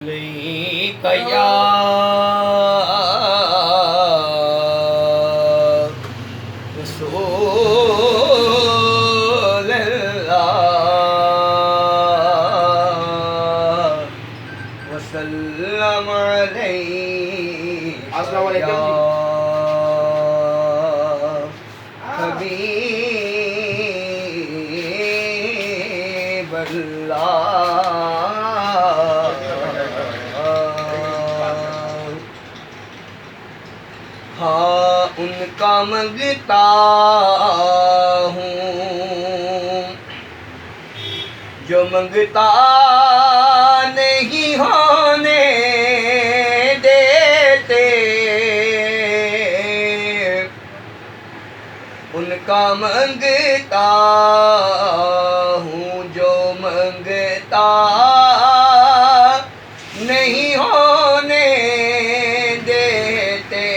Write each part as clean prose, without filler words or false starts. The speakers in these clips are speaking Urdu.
علیک یا رسول اللہ وسلم علیک السلام علیکم یا حبیب اللہ۔ ہاں ان کا منگتا ہوں جو منگتا نہیں ہونے دیتے، ان کا منگتا ہوں جو منگتا نہیں ہونے دیتے،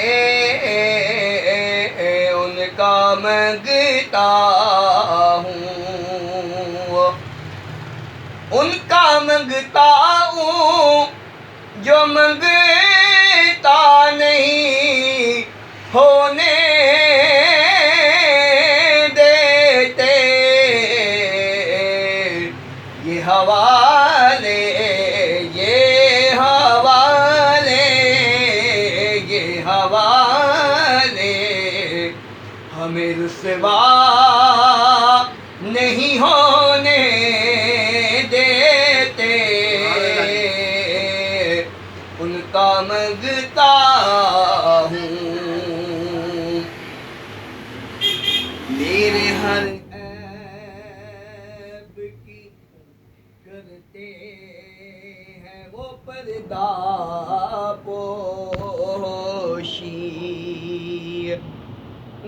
ان کا منگتا ہوں، ان کا منگتا ہوں جو منگتا نہیں ہونے دیتے، یہ حوالے یہ حوالے یہ حوالے ہمیں رسوا نہیں ہونے دیتے، ان کا منگتا ہوں، میرے ہر عیب کی کرتے ہیں وہ پردہ پوشی،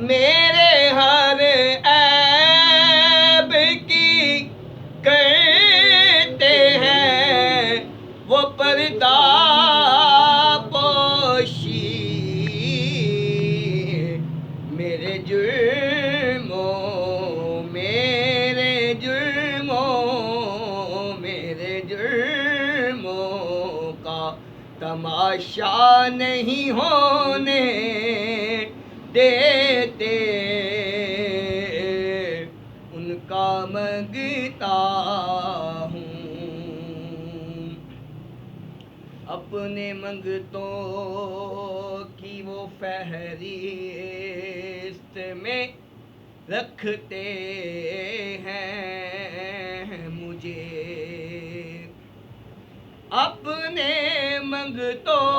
میرے ہر عیب کی کرتے ہیں وہ پردہ پوشی، میرے جرموں میرے جرموں میرے جرموں کا تماشا نہیں ہونے دیتے، ان کا منگتا ہوں، اپنے منگتوں کی وہ فہرست میں رکھتے ہیں مجھے، اپنے منگتوں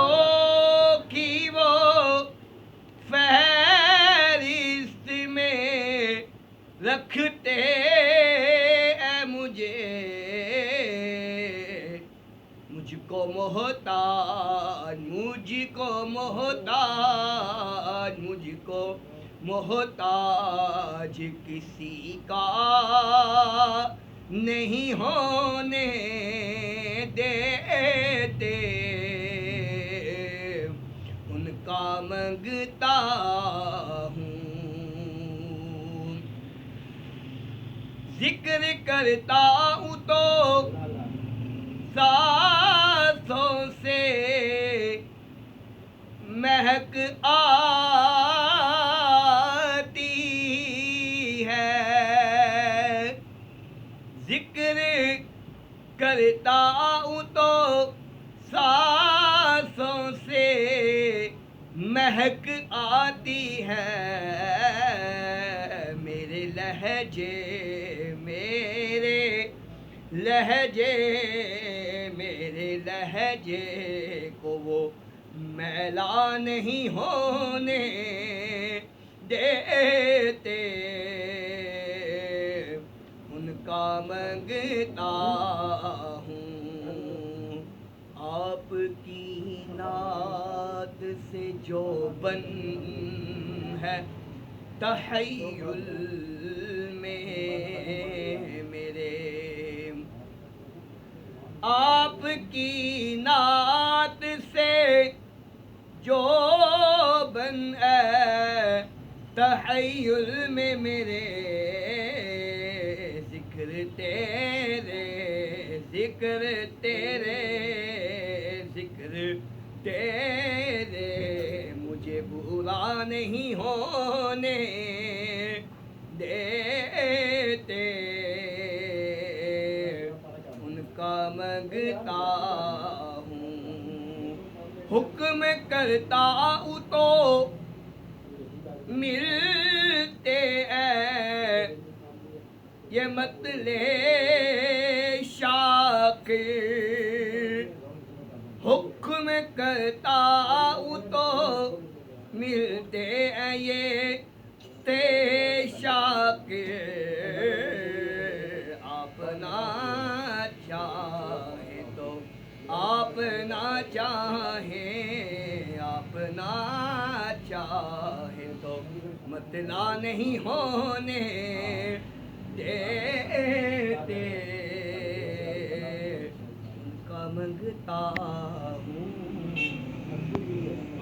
کی وہ فہرست میں رکھتے ہیں مجھے، مجھ کو محتاج مجھ کو محتاج مجھ کو محتاج کسی کا نہیں ہونے دیتے، ان کا منگتا ہوں، ذکر کرتا ہوں تو سانسوں سے مہک آتی ہے، ذکر کرتا ہوں تو سانسوں سے مہک آتی ہے، میرے لہجے میرے لہجے کو وہ میلا نہیں ہونے دیتے، ان کا منگتا ہوں، آپ کی نعت سے جو بن ہے تحیل میں میرے، آپ کی نعت سے جو بن ہے تحیل میں میرے، ذکر تیرے پھر تیرے مجھے برا نہیں ہونے دیتے ان کا منگتا ہوں حکم کرتا ہوں تو ملتے ہیں یہ مطلب شاکر حکم کرتا ہوں تو ملتے ہیں یہ تے شاکر آپ نہ چاہے تو آپ نہ چاہیں آپ نہ چاہے تو مطلع نہیں ہونے دیتے ان کا منگتا ہوں